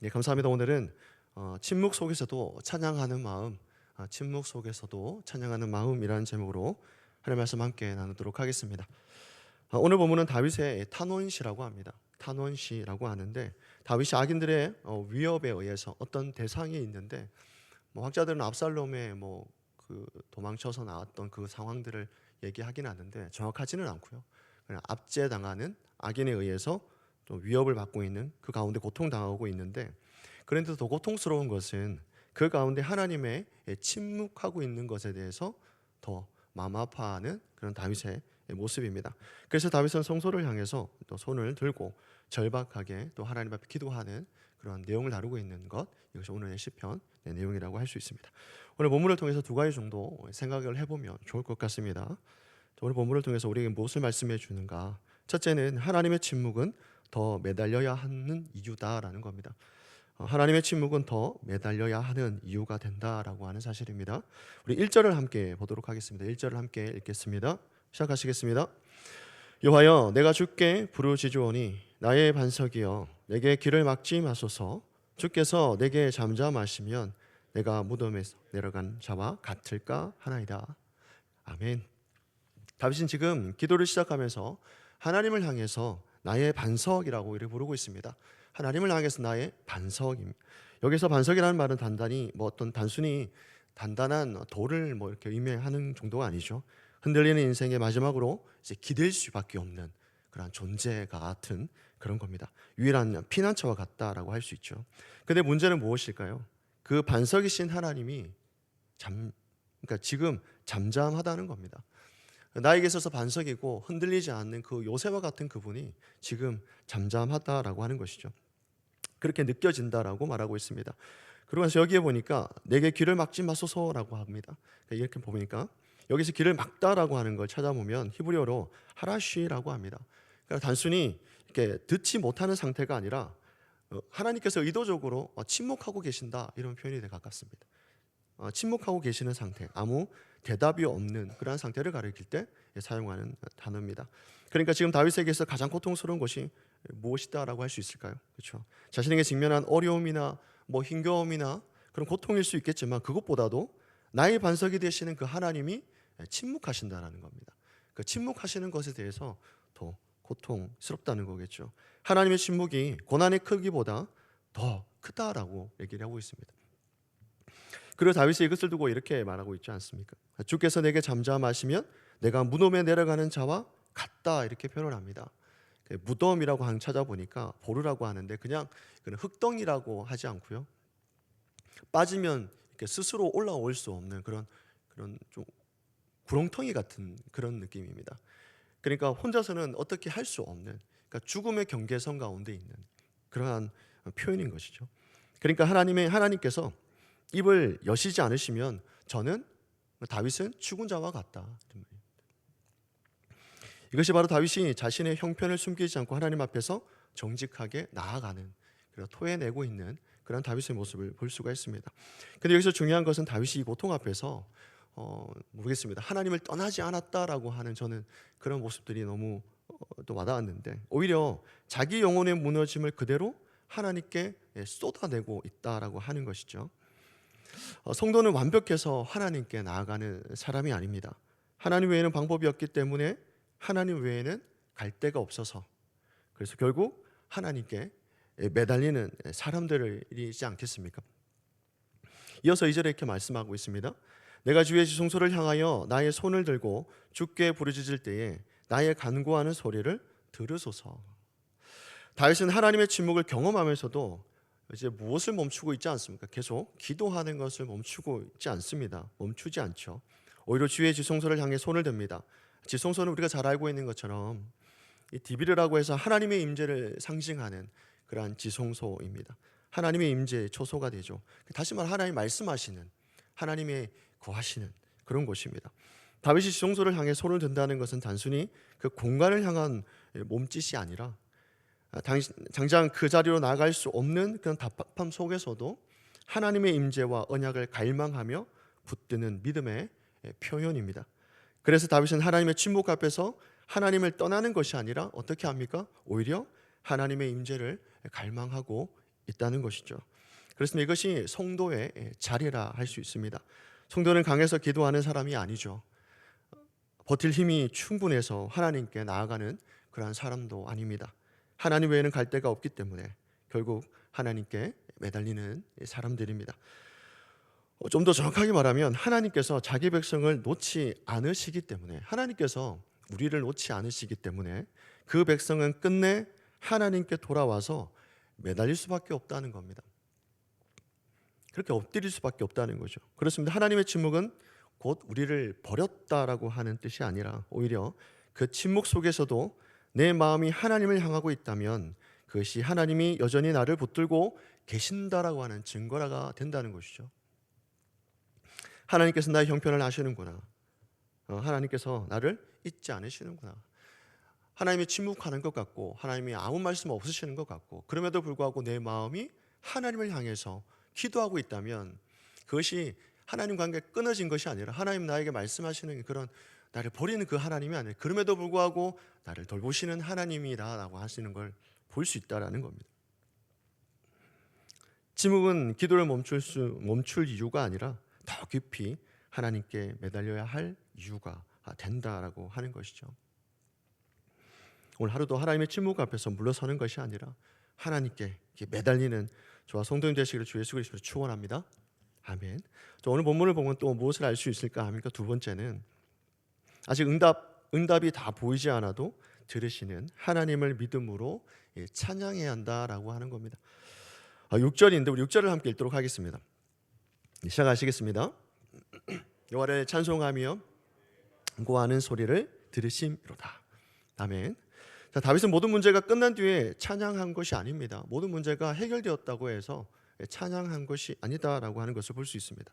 네, 감사합니다. 오늘은 침묵 속에서도 찬양하는 마음, 침묵 속에서도 찬양하는 마음이라는 제목으로 하나님 말씀 함께 나누도록 하겠습니다. 오늘 본문은 다윗의 탄원시라고 합니다. 탄원시라고 하는데 다윗이 악인들의 위협에 의해서 어떤 대상이 있는데 학자들은 압살롬의 그 도망쳐서 나왔던 그 상황들을 얘기하긴 하는데 정확하지는 않고요. 그냥 압제당하는 악인에 의해서 좀 위협을 받고 있는 그 가운데 고통당하고 있는데 그런데도 더 고통스러운 것은 그 가운데 하나님의 침묵하고 있는 것에 대해서 더 마음 아파하는 그런 다윗의 모습입니다. 그래서 다윗은 성소를 향해서 또 손을 들고 절박하게 또 하나님 앞에 기도하는 그런 내용을 다루고 있는 것, 이것이 오늘의 시편 내용이라고 할 수 있습니다. 오늘 본문을 통해서 두 가지 정도 생각을 해보면 좋을 것 같습니다. 오늘 본문을 통해서 우리에게 무엇을 말씀해 주는가? 첫째는 하나님의 침묵은 더 매달려야 하는 이유다라는 겁니다. 하나님의 침묵은 더 매달려야 하는 이유가 된다라고 하는 사실입니다. 우리 1절을 함께 보도록 하겠습니다. 1절을 함께 읽겠습니다. 시작하시겠습니다. 여호와여, 내가 주께 부르짖으오니 나의 반석이여, 내게 길을 막지 마소서. 주께서 내게 잠잠하시면 내가 무덤에서 내려간 자와 같을까 하나이다. 아멘. 다윗은 지금 기도를 시작하면서 하나님을 향해서 나의 반석이라고 이렇게 부르고 있습니다. 하나님을 향해서 나의 반석입니다. 여기서 반석이라는 말은 어떤 단순히 단단한 돌을 이렇게 의미하는 정도가 아니죠. 흔들리는 인생의 마지막으로 이제 기댈 수밖에 없는 그런 존재 같은 그런 겁니다. 유일한 피난처와 같다라고 할 수 있죠. 근데 문제는 무엇일까요? 그 반석이신 하나님이 그러니까 지금 잠잠하다는 겁니다. 나에게 있어서 반석이고 흔들리지 않는 그 요새와 같은 그분이 지금 잠잠하다라고 하는 것이죠. 그렇게 느껴진다라고 말하고 있습니다. 그러고 나서 여기에 보니까 내게 길을 막지 마소서라고 합니다. 이렇게 보니까 여기서 길을 막다라고 하는 걸 찾아보면 히브리어로 하라쉬라고 합니다. 그러니까 단순히 이렇게 듣지 못하는 상태가 아니라 하나님께서 의도적으로 침묵하고 계신다, 이런 표현이 더 가깝습니다. 침묵하고 계시는 상태, 아무 대답이 없는 그러한 상태를 가리킬 때 사용하는 단어입니다. 그러니까 지금 다윗에게서 가장 고통스러운 것이 무엇이다라고 할 수 있을까요? 그렇죠. 자신에게 직면한 어려움이나 힘겨움이나 그런 고통일 수 있겠지만 그것보다도 나의 반석이 되시는 그 하나님이 침묵하신다라는 겁니다. 그 침묵하시는 것에 대해서 더 고통스럽다는 거겠죠. 하나님의 침묵이 고난의 크기보다 더 크다라고 얘기를 하고 있습니다. 그리고 다윗이 이것을 두고 이렇게 말하고 있지 않습니까? 주께서 내게 잠잠하시면 내가 무덤에 내려가는 자와 같다, 이렇게 표현을 합니다. 무덤이라고 찾아보니까 보르라고 하는데 그냥 흙덩이라고 하지 않고요, 빠지면 이렇게 스스로 올라올 수 없는 그런 좀 구렁텅이 같은 그런 느낌입니다. 그러니까 혼자서는 어떻게 할 수 없는, 그러니까 죽음의 경계선 가운데 있는 그러한 표현인 것이죠. 그러니까 하나님께서 입을 여시지 않으시면 다윗은 죽은 자와 같다. 이것이 바로 다윗이 자신의 형편을 숨기지 않고 하나님 앞에서 정직하게 나아가는, 토해내고 있는 그런 다윗의 모습을 볼 수가 있습니다. 근데 여기서 중요한 것은 다윗이 이 고통 앞에서 모르겠습니다. 하나님을 떠나지 않았다라고 하는 저는 그런 모습들이 너무 또 와닿았는데, 오히려 자기 영혼의 무너짐을 그대로 하나님께 쏟아내고 있다라고 하는 것이죠. 성도는 완벽해서 하나님께 나아가는 사람이 아닙니다. 하나님 외에는 방법이 없기 때문에 하나님 외에는 갈 데가 없어서, 그래서 결국 하나님께 매달리는 사람들이지 않겠습니까? 이어서 2절에 이렇게 말씀하고 있습니다. 내가 주의 지성소를 향하여 나의 손을 들고 주께 부르짖을 때에 나의 간구하는 소리를 들으소서. 다윗은 하나님의 침묵을 경험하면서도 이제 무엇을 멈추고 있지 않습니까? 계속 기도하는 것을 멈추고 있지 않습니다. 멈추지 않죠. 오히려 주의 지성소를 향해 손을 듭니다. 지성소는 우리가 잘 알고 있는 것처럼 이 디비르라고 해서 하나님의 임재를 상징하는 그러한 지성소입니다. 하나님의 임재의 초소가 되죠. 다시 말해 하나님 말씀하시는, 하나님의 거하시는 그런 곳입니다. 다윗이 지성소를 향해 손을 든다는 것은 단순히 그 공간을 향한 몸짓이 아니라 당장 그 자리로 나아갈 수 없는 그런 답답함 속에서도 하나님의 임재와 언약을 갈망하며 붙드는 믿음의 표현입니다. 그래서 다윗은 하나님의 침묵 앞에서 하나님을 떠나는 것이 아니라 어떻게 합니까? 오히려 하나님의 임재를 갈망하고 있다는 것이죠. 그렇습니다. 이것이 성도의 자리라 할 수 있습니다. 성도는 강해서 기도하는 사람이 아니죠. 버틸 힘이 충분해서 하나님께 나아가는 그러한 사람도 아닙니다. 하나님 외에는 갈 데가 없기 때문에 결국 하나님께 매달리는 사람들입니다. 좀 더 정확하게 말하면 하나님께서 자기 백성을 놓지 않으시기 때문에, 하나님께서 우리를 놓지 않으시기 때문에 그 백성은 끝내 하나님께 돌아와서 매달릴 수밖에 없다는 겁니다. 그렇게 엎드릴 수밖에 없다는 거죠. 그렇습니다. 하나님의 침묵은 곧 우리를 버렸다라고 하는 뜻이 아니라 오히려 그 침묵 속에서도 내 마음이 하나님을 향하고 있다면 그것이 하나님이 여전히 나를 붙들고 계신다라고 하는 증거가 된다는 것이죠. 하나님께서 나의 형편을 아시는구나. 하나님께서 나를 잊지 않으시는구나. 하나님이 침묵하는 것 같고 하나님이 아무 말씀 없으시는 것 같고 그럼에도 불구하고 내 마음이 하나님을 향해서 기도하고 있다면 그것이 하나님 관계 끊어진 것이 아니라 하나님 나에게 말씀하시는 그런 나를 버리는 그 하나님이 아니라 그럼에도 불구하고 나를 돌보시는 하나님이라고 하시는 걸 볼 수 있다라는 겁니다. 침묵은 기도를 멈출 이유가 아니라 더 깊이 하나님께 매달려야 할 이유가 된다라고 하는 것이죠. 오늘 하루도 하나님의 침묵 앞에서 물러서는 것이 아니라 하나님께 매달리는 저와 성도님 되시기를 주 예수 그리스도로 축원합니다. 아멘. 오늘 본문을 보면 또 무엇을 알 수 있을까 합니까? 두 번째는 아직 응답이 다 보이지 않아도 들으시는 하나님을 믿음으로 찬양해야 한다라고 하는 겁니다. 6절인데 우리 6절을 함께 읽도록 하겠습니다. 시작하시겠습니다. 여호와를 찬송하며 고하는 소리를 들으심이로다. 아멘. 자, 다윗은 모든 문제가 끝난 뒤에 찬양한 것이 아닙니다. 모든 문제가 해결되었다고 해서 찬양한 것이 아니다라고 하는 것을 볼 수 있습니다.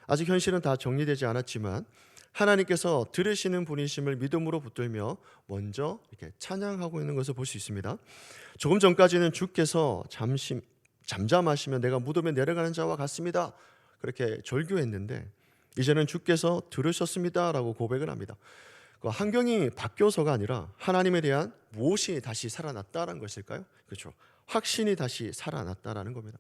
아직 현실은 다 정리되지 않았지만 하나님께서 들으시는 분이심을 믿음으로 붙들며 먼저 이렇게 찬양하고 있는 것을 볼 수 있습니다. 조금 전까지는 주께서 잠잠하시면 내가 무덤에 내려가는 자와 같습니다. 그렇게 절규했는데 이제는 주께서 들으셨습니다라고 고백을 합니다. 그 환경이 바뀌어서가 아니라 하나님에 대한 무엇이 다시 살아났다는 것일까요? 그렇죠. 확신이 다시 살아났다라는 겁니다.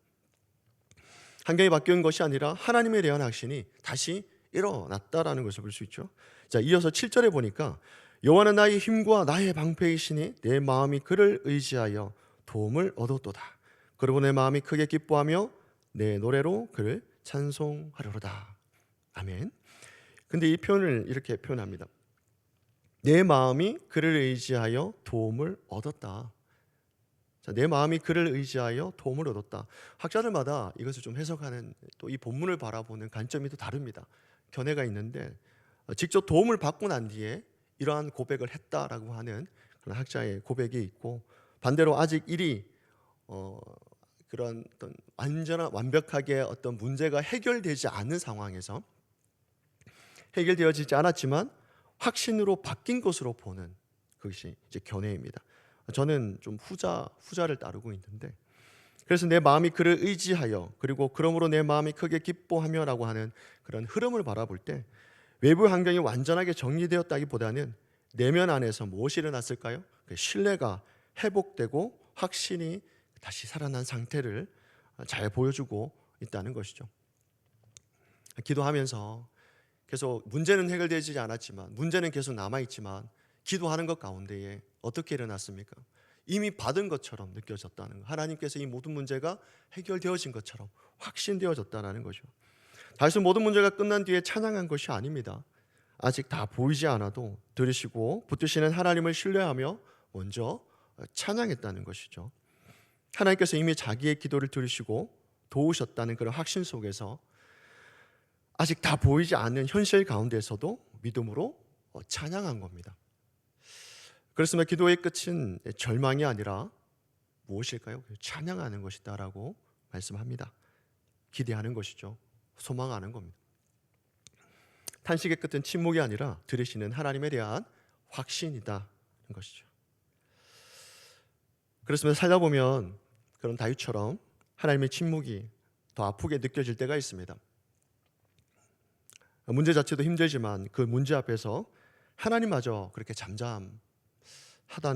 환경이 바뀐 것이 아니라 하나님에 대한 확신이 다시 일어났다라는 것을 볼 수 있죠. 자, 이어서 7절에 보니까 여호와는 나의 힘과 나의 방패이시니 내 마음이 그를 의지하여 도움을 얻었도다. 그리고 내 마음이 크게 기뻐하며 내 노래로 그를 찬송하려로다. 아멘. 근데 이 표현을 이렇게 표현합니다. 내 마음이 그를 의지하여 도움을 얻었다. 자, 내 마음이 그를 의지하여 도움을 얻었다. 학자들마다 이것을 좀 해석하는 또 이 본문을 바라보는 관점이 또 다릅니다. 견해가 있는데 직접 도움을 받고 난 뒤에 이러한 고백을 했다라고 하는 그런 학자의 고백이 있고 반대로 아직 일이 그런 어떤 완벽하게 어떤 문제가 해결되지 않은 상황에서 해결되어지지 않았지만 확신으로 바뀐 것으로 보는 그것이 이제 견해입니다. 저는 좀 후자를 따르고 있는데 그래서 내 마음이 그를 의지하여 그리고 그러므로 내 마음이 크게 기뻐하며라고 하는 그런 흐름을 바라볼 때 외부 환경이 완전하게 정리되었다기보다는 내면 안에서 무엇이 일어났을까요? 그 신뢰가 회복되고 확신이 다시 살아난 상태를 잘 보여주고 있다는 것이죠. 기도하면서 계속 문제는 해결되지 않았지만 문제는 계속 남아있지만 기도하는 것 가운데에 어떻게 일어났습니까? 이미 받은 것처럼 느껴졌다는 것. 하나님께서 이 모든 문제가 해결되어진 것처럼 확신되어졌다는 거죠. 다윗은 모든 문제가 끝난 뒤에 찬양한 것이 아닙니다. 아직 다 보이지 않아도 들으시고 붙드시는 하나님을 신뢰하며 먼저 찬양했다는 것이죠. 하나님께서 이미 자기의 기도를 들으시고 도우셨다는 그런 확신 속에서 아직 다 보이지 않는 현실 가운데서도 믿음으로 찬양한 겁니다. 그렇습니다. 기도의 끝은 절망이 아니라 무엇일까요? 찬양하는 것이다라고 말씀합니다. 기대하는 것이죠. 소망하는 겁니다. 탄식의 끝은 침묵이 아니라 들으시는 하나님에 대한 확신이다는 것이죠. 그렇습니다. 살다 보면 그런 다윗처럼 하나님의 침묵이 더 아프게 느껴질 때가 있습니다. 문제 자체도 힘들지만 그 문제 앞에서 하나님마저 그렇게 잠잠하다는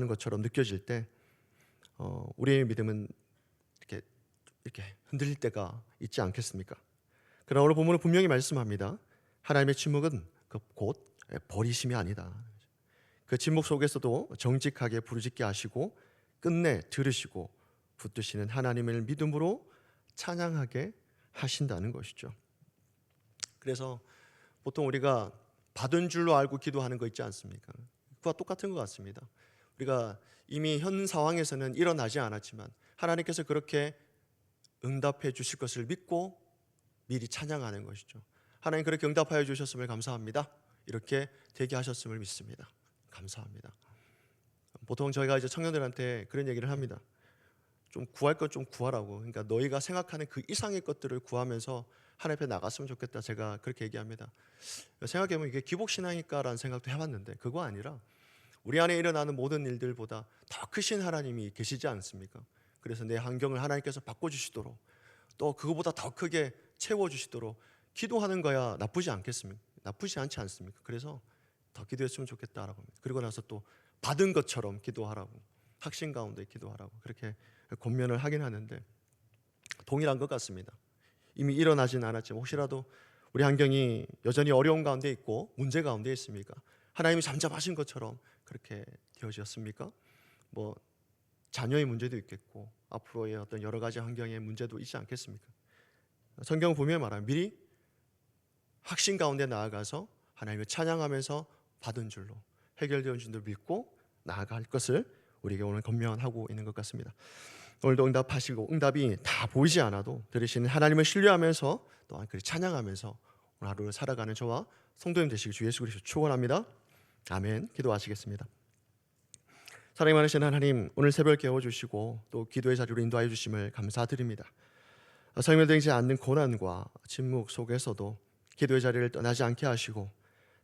것처럼 느껴질 때 우리의 믿음은 이렇게 이렇게 흔들릴 때가 있지 않겠습니까? 그러나 오늘 본문은 분명히 말씀합니다. 하나님의 침묵은 곧 버리심이 아니다. 그 침묵 속에서도 정직하게 부르짖게 하시고 끝내 들으시고 붙드시는 하나님을 믿음으로 찬양하게 하신다는 것이죠. 그래서 보통 우리가 받은 줄로 알고 기도하는 거 있지 않습니까? 그와 똑같은 것 같습니다. 우리가 이미 현 상황에서는 일어나지 않았지만 하나님께서 그렇게 응답해 주실 것을 믿고 미리 찬양하는 것이죠. 하나님 그렇게 응답하여 주셨음을 감사합니다. 이렇게 되게 하셨음을 믿습니다. 감사합니다. 보통 저희가 이제 청년들한테 그런 얘기를 합니다. 좀 구할 것 좀 구하라고. 그러니까 너희가 생각하는 그 이상의 것들을 구하면서 하나님 앞에 나갔으면 좋겠다. 제가 그렇게 얘기합니다. 생각해보면 이게 기복신앙일까라는 생각도 해봤는데 그거 아니라 우리 안에 일어나는 모든 일들보다 더 크신 하나님이 계시지 않습니까? 그래서 내 환경을 하나님께서 바꿔주시도록 또 그거보다 더 크게 채워주시도록 기도하는 거야 나쁘지 않겠습니까? 나쁘지 않지 않습니까? 그래서 더 기도했으면 좋겠다라고 합니다. 그리고 나서 또 받은 것처럼 기도하라고, 확신 가운데 기도하라고 그렇게 권면을 하긴 하는데 동일한 것 같습니다. 이미 일어나진 않았지만 혹시라도 우리 환경이 여전히 어려운 가운데 있고 문제 가운데 있습니까? 하나님이 잠잠하신 것처럼 그렇게 되어졌습니까? 뭐 자녀의 문제도 있겠고 앞으로의 어떤 여러 가지 환경의 문제도 있지 않겠습니까? 성경 보면 말하면 미리 확신 가운데 나아가서 하나님을 찬양하면서 받은 줄로 해결되는 줄로 믿고 나아갈 것을 우리에게 오늘 권면하고 있는 것 같습니다. 오늘도 응답하시고 응답이 다 보이지 않아도 들으시는 하나님을 신뢰하면서 또한 그를 찬양하면서 오늘 하루를 살아가는 저와 성도님 되시길 주 예수 그리스도 축원합니다. 아멘. 기도하시겠습니다. 사랑이 많으신 하나님, 오늘 새벽 깨워주시고 또 기도의 자리로 인도하여 주심을 감사드립니다. 설명되지 않는 고난과 침묵 속에서도 기도의 자리를 떠나지 않게 하시고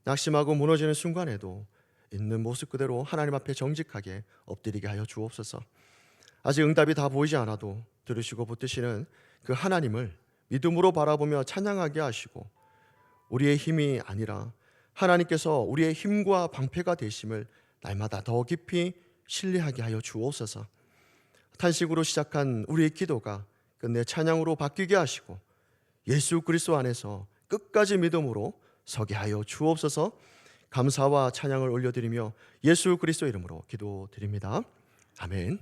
낙심하고 무너지는 순간에도 있는 모습 그대로 하나님 앞에 정직하게 엎드리게 하여 주옵소서. 아직 응답이 다 보이지 않아도 들으시고 붙드시는 그 하나님을 믿음으로 바라보며 찬양하게 하시고 우리의 힘이 아니라 하나님께서 우리의 힘과 방패가 되심을 날마다 더 깊이 신뢰하게 하여 주옵소서. 탄식으로 시작한 우리의 기도가 끝내 찬양으로 바뀌게 하시고 예수 그리스도 안에서 끝까지 믿음으로 서게 하여 주옵소서. 감사와 찬양을 올려드리며 예수 그리스도 이름으로 기도드립니다. 아멘.